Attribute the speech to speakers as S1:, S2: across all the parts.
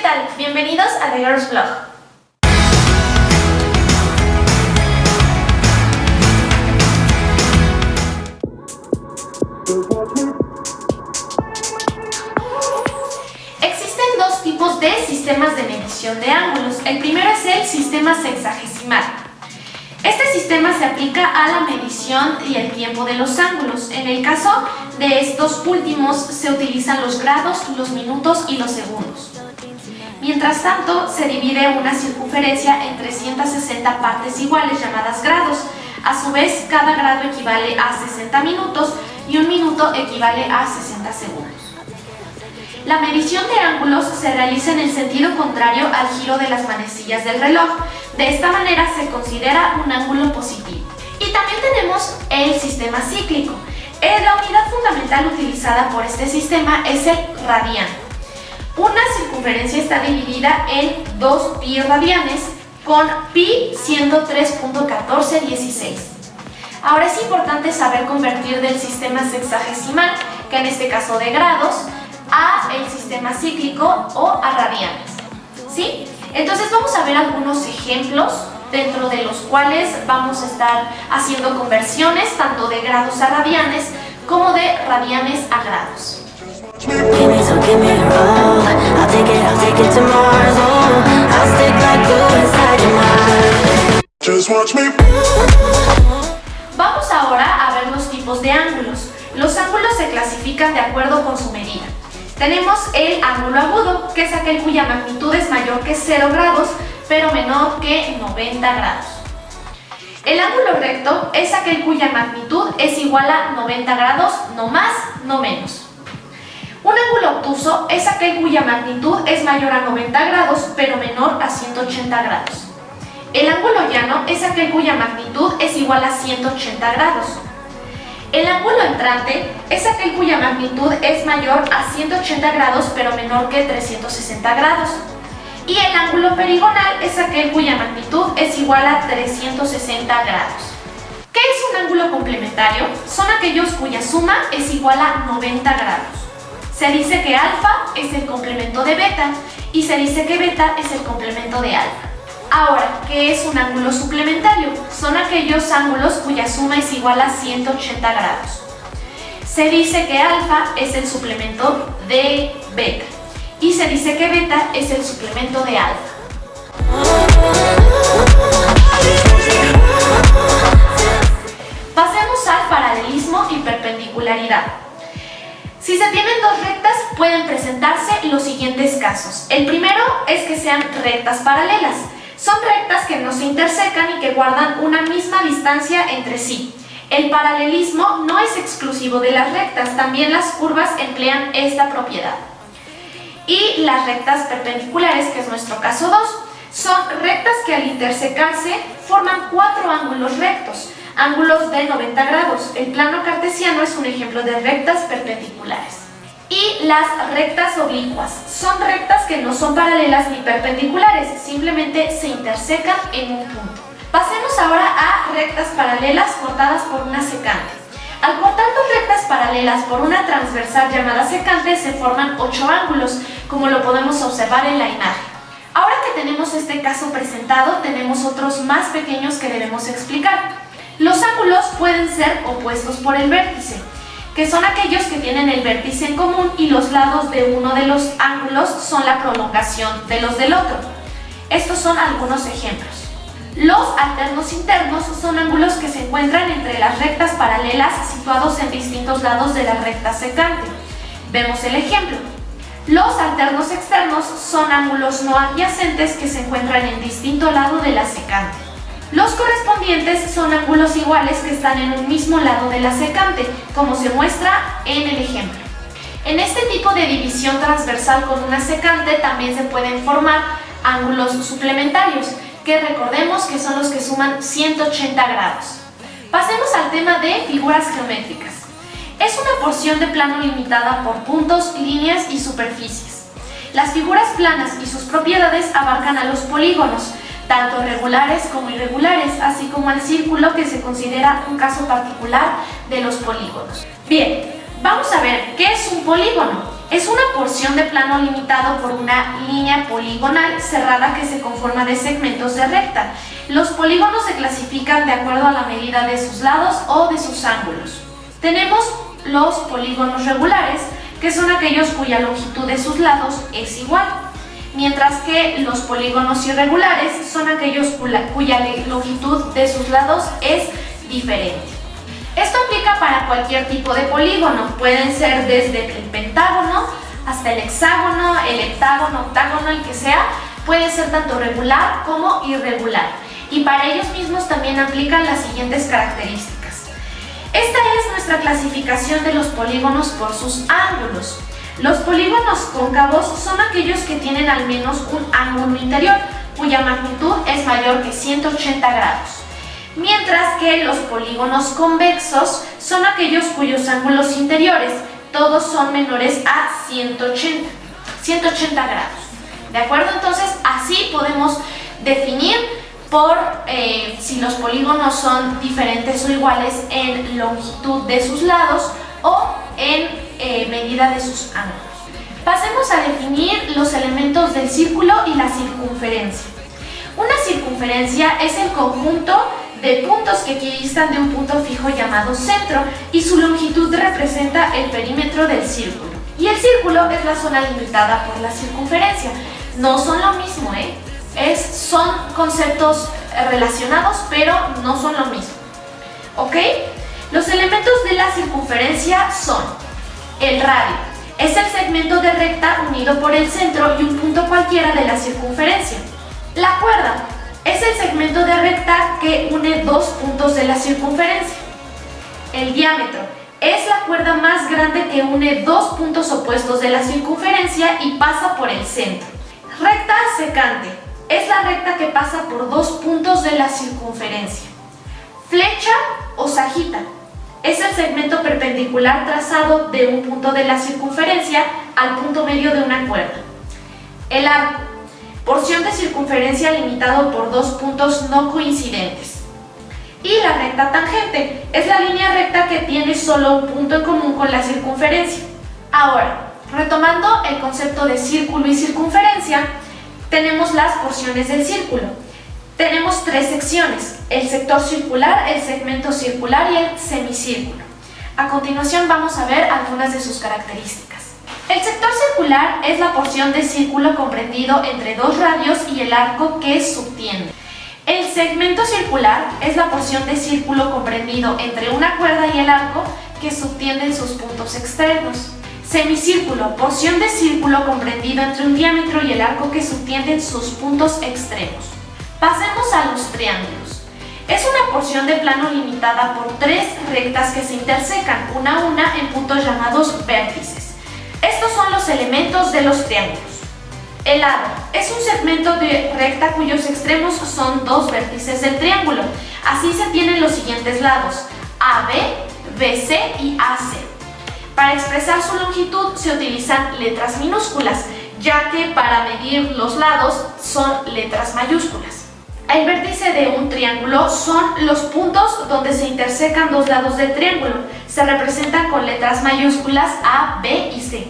S1: tal? Bienvenidos a The Girls Blog. Existen dos tipos de sistemas de medición de ángulos. El primero es el sistema sexagesimal. Este sistema se aplica a la medición y el tiempo de los ángulos. En el caso de estos últimos se utilizan los grados, los minutos y los segundos. Mientras tanto, se divide una circunferencia en 360 partes iguales llamadas grados. A su vez, cada grado equivale a 60 minutos y un minuto equivale a 60 segundos. La medición de ángulos se realiza en el sentido contrario al giro de las manecillas del reloj. De esta manera se considera un ángulo positivo. Y también tenemos el sistema cíclico. La unidad fundamental utilizada por este sistema es el radián. Una circunferencia está dividida en 2 pi radianes, con pi siendo 3.1416. Ahora es importante saber convertir del sistema sexagesimal, que en este caso de grados, a el sistema cíclico o a radianes. ¿Sí? Entonces vamos a ver algunos ejemplos dentro de los cuales vamos a estar haciendo conversiones tanto de grados a radianes como de radianes a grados. Vamos ahora a ver los tipos de ángulos. Los ángulos se clasifican de acuerdo con su medida. Tenemos el ángulo agudo, que es aquel cuya magnitud es mayor que 0 grados, pero menor que 90 grados. El ángulo recto es aquel cuya magnitud es igual a 90 grados, no más, no menos. Un ángulo obtuso es aquel cuya magnitud es mayor a 90 grados, pero menor a 180 grados. El ángulo llano es aquel cuya magnitud es igual a 180 grados. El ángulo entrante es aquel cuya magnitud es mayor a 180 grados, pero menor que 360 grados. Y el ángulo perigonal es aquel cuya magnitud es igual a 360 grados. ¿Qué es un ángulo complementario? Son aquellos cuya suma es igual a 90 grados. Se dice que alfa es el complemento de beta y se dice que beta es el complemento de alfa. Ahora, ¿qué es un ángulo suplementario? Son aquellos ángulos cuya suma es igual a 180 grados. Se dice que alfa es el suplemento de beta y se dice que beta es el suplemento de alfa. Pasemos al paralelismo y perpendicularidad. Si se tienen dos rectas, pueden presentarse los siguientes casos. El primero es que sean rectas paralelas. Son rectas que no se intersecan y que guardan una misma distancia entre sí. El paralelismo no es exclusivo de las rectas, también las curvas emplean esta propiedad. Y las rectas perpendiculares, que es nuestro caso 2, son rectas que al intersecarse forman 4 ángulos rectos, ángulos de 90 grados. El plano cartesiano es un ejemplo de rectas perpendiculares. Y las rectas oblicuas son rectas que no son paralelas ni perpendiculares, simplemente se intersecan en un punto. Pasemos ahora a rectas paralelas cortadas por una secante. Al cortar dos rectas paralelas por una transversal llamada secante se forman 8 ángulos, como lo podemos observar en la imagen. Ahora que tenemos este caso presentado, tenemos otros más pequeños que debemos explicar. Los ángulos pueden ser opuestos por el vértice, que son aquellos que tienen el vértice en común y los lados de uno de los ángulos son la prolongación de los del otro. Estos son algunos ejemplos. Los alternos internos son ángulos que se encuentran entre las rectas paralelas situados en distintos lados de la recta secante. Vemos el ejemplo. Los alternos externos son ángulos no adyacentes que se encuentran en distinto lado de la secante. Los correspondientes son ángulos iguales que están en un mismo lado de la secante, como se muestra en el ejemplo. En este tipo de división transversal con una secante también se pueden formar ángulos suplementarios, que recordemos que son los que suman 180 grados. Pasemos al tema de figuras geométricas. Es una porción de plano limitada por puntos, líneas y superficies. Las figuras planas y sus propiedades abarcan a los polígonos, tanto regulares como irregulares, así como al círculo, que se considera un caso particular de los polígonos. Bien, vamos a ver qué es un polígono. Es una porción de plano limitado por una línea poligonal cerrada que se conforma de segmentos de recta. Los polígonos se clasifican de acuerdo a la medida de sus lados o de sus ángulos. Tenemos los polígonos regulares, que son aquellos cuya longitud de sus lados es igual, mientras que los polígonos irregulares son aquellos cuya longitud de sus lados es diferente. Esto aplica para cualquier tipo de polígono, pueden ser desde el pentágono hasta el hexágono, el heptágono, octágono, el que sea, puede ser tanto regular como irregular. Y para ellos mismos también aplican las siguientes características. Esta es nuestra clasificación de los polígonos por sus ángulos. Los polígonos cóncavos son aquellos que tienen al menos un ángulo interior, cuya magnitud es mayor que 180 grados. Mientras que los polígonos convexos son aquellos cuyos ángulos interiores todos son menores a 180 grados. ¿De acuerdo? Entonces, así podemos definir por si los polígonos son diferentes o iguales en longitud de sus lados o en medida de sus ángulos. Pasemos a definir los elementos del círculo y la circunferencia. Una circunferencia es el conjunto de puntos que equidistan de un punto fijo llamado centro y su longitud representa el perímetro del círculo. Y el círculo es la zona limitada por la circunferencia. No son lo mismo, son conceptos relacionados, pero no son lo mismo. ¿Ok? Los elementos de la circunferencia son el radio. Es el segmento de recta unido por el centro y un punto cualquiera de la circunferencia. La cuerda es el segmento de recta que une dos puntos de la circunferencia. El diámetro es la cuerda más grande que une dos puntos opuestos de la circunferencia y pasa por el centro. Recta secante es la recta que pasa por dos puntos de la circunferencia. Flecha o sajita es el segmento perpendicular trazado de un punto de la circunferencia al punto medio de una cuerda. El arco, porción de circunferencia limitado por dos puntos no coincidentes. Y la recta tangente es la línea recta que tiene solo un punto en común con la circunferencia. Ahora, retomando el concepto de círculo y circunferencia, tenemos las porciones del círculo. Tenemos tres secciones: el sector circular, el segmento circular y el semicírculo. A continuación vamos a ver algunas de sus características. El sector circular es la porción de círculo comprendido entre dos radios y el arco que subtiende. El segmento circular es la porción de círculo comprendido entre una cuerda y el arco que subtienden sus puntos externos. Semicírculo, porción de círculo comprendido entre un diámetro y el arco que subtienden sus puntos extremos. Pasemos a los triángulos. Es una porción de plano limitada por tres rectas que se intersecan una a una en puntos llamados vértices. Estos son los elementos de los triángulos. El lado es un segmento de recta cuyos extremos son dos vértices del triángulo. Así se tienen los siguientes lados: AB, BC y AC. Para expresar su longitud se utilizan letras minúsculas, ya que para medir los lados son letras mayúsculas. El vértice de un triángulo son los puntos donde se intersecan dos lados del triángulo. Se representan con letras mayúsculas A, B y C.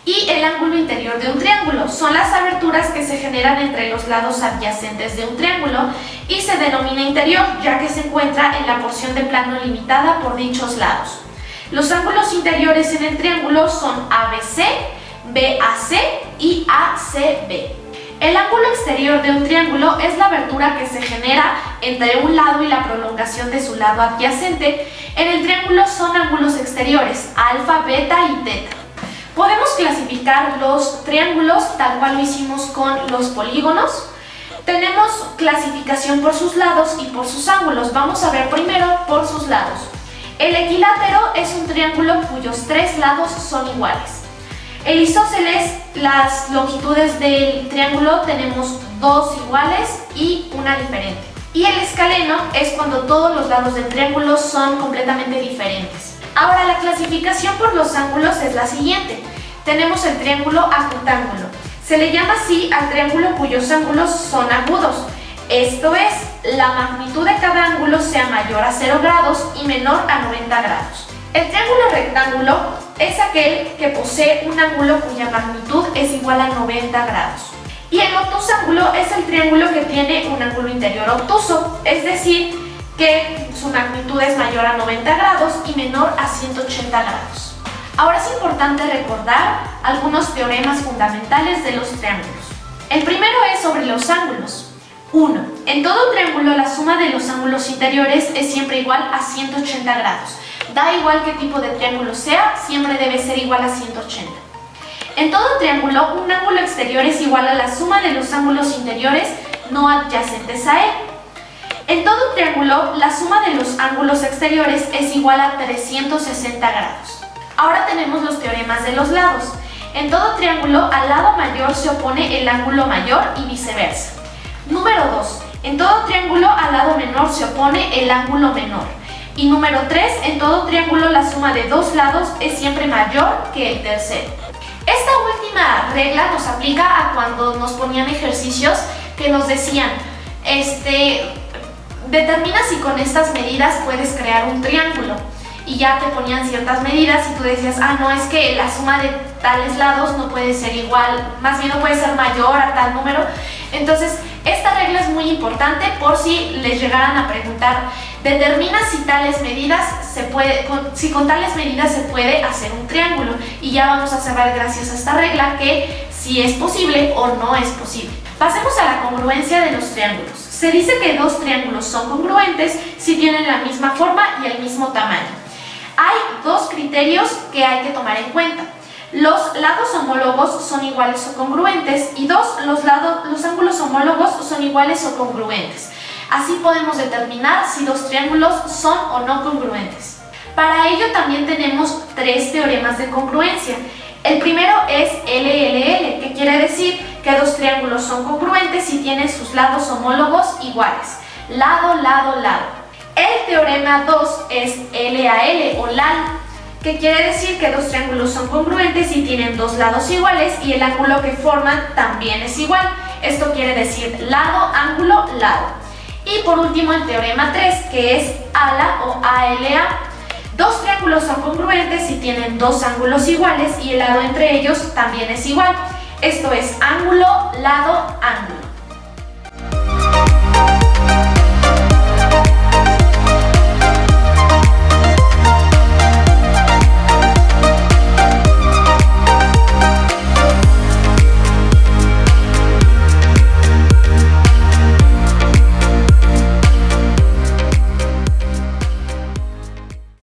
S1: Y el ángulo interior de un triángulo son las aberturas que se generan entre los lados adyacentes de un triángulo y se denomina interior, ya que se encuentra en la porción de plano limitada por dichos lados. Los ángulos interiores en el triángulo son ABC, BAC y ACB. El ángulo exterior de un triángulo es la abertura que se genera entre un lado y la prolongación de su lado adyacente. En el triángulo son ángulos exteriores, alfa, beta y teta. Podemos clasificar los triángulos tal cual lo hicimos con los polígonos. Tenemos clasificación por sus lados y por sus ángulos. Vamos a ver primero por sus lados. El equilátero es un triángulo cuyos tres lados son iguales. El isósceles, las longitudes del triángulo tenemos dos iguales y una diferente. Y el escaleno es cuando todos los lados del triángulo son completamente diferentes. Ahora, la clasificación por los ángulos es la siguiente. Tenemos el triángulo acutángulo. Se le llama así al triángulo cuyos ángulos son agudos. Esto es, la magnitud de cada ángulo sea mayor a 0 grados y menor a 90 grados. El triángulo rectángulo es aquel que posee un ángulo cuya magnitud es igual a 90 grados. Y el obtusángulo es el triángulo que tiene un ángulo interior obtuso, es decir, que su magnitud es mayor a 90 grados y menor a 180 grados. Ahora es importante recordar algunos teoremas fundamentales de los triángulos. El primero es sobre los ángulos. 1. En todo triángulo la suma de los ángulos interiores es siempre igual a 180 grados. Da igual qué tipo de triángulo sea, siempre debe ser igual a 180. En todo triángulo, un ángulo exterior es igual a la suma de los ángulos interiores no adyacentes a él. En todo triángulo, la suma de los ángulos exteriores es igual a 360 grados. Ahora tenemos los teoremas de los lados. En todo triángulo, al lado mayor se opone el ángulo mayor y viceversa. Número 2. En todo triángulo, al lado menor se opone el ángulo menor. Y número 3. En todo triángulo, la suma de dos lados es siempre mayor que el tercero. Esta última regla nos aplica a cuando nos ponían ejercicios que nos decían, determina si con estas medidas puedes crear un triángulo. Y ya te ponían ciertas medidas y tú decías, no, es que la suma de tales lados no puede ser igual, más bien no puede ser mayor a tal número. Entonces, esta regla es muy importante por si les llegaran a preguntar, determina si con tales medidas se puede hacer un triángulo. Y ya vamos a saber gracias a esta regla que si es posible o no es posible. Pasemos a la congruencia de los triángulos. Se dice que dos triángulos son congruentes si tienen la misma forma y el mismo tamaño. Hay dos criterios que hay que tomar en cuenta. Los lados homólogos son iguales o congruentes y los ángulos homólogos son iguales o congruentes. Así podemos determinar si dos triángulos son o no congruentes. Para ello también tenemos tres teoremas de congruencia. El primero es LLL, que quiere decir que dos triángulos son congruentes si tienen sus lados homólogos iguales. Lado, lado, lado. El teorema 2 es LAL o LAL, que quiere decir que dos triángulos son congruentes si tienen dos lados iguales y el ángulo que forman también es igual. Esto quiere decir lado, ángulo, lado. Y por último el teorema 3, que es ALA o ALA. Dos triángulos son congruentes si tienen dos ángulos iguales y el lado entre ellos también es igual. Esto es ángulo, lado, ángulo.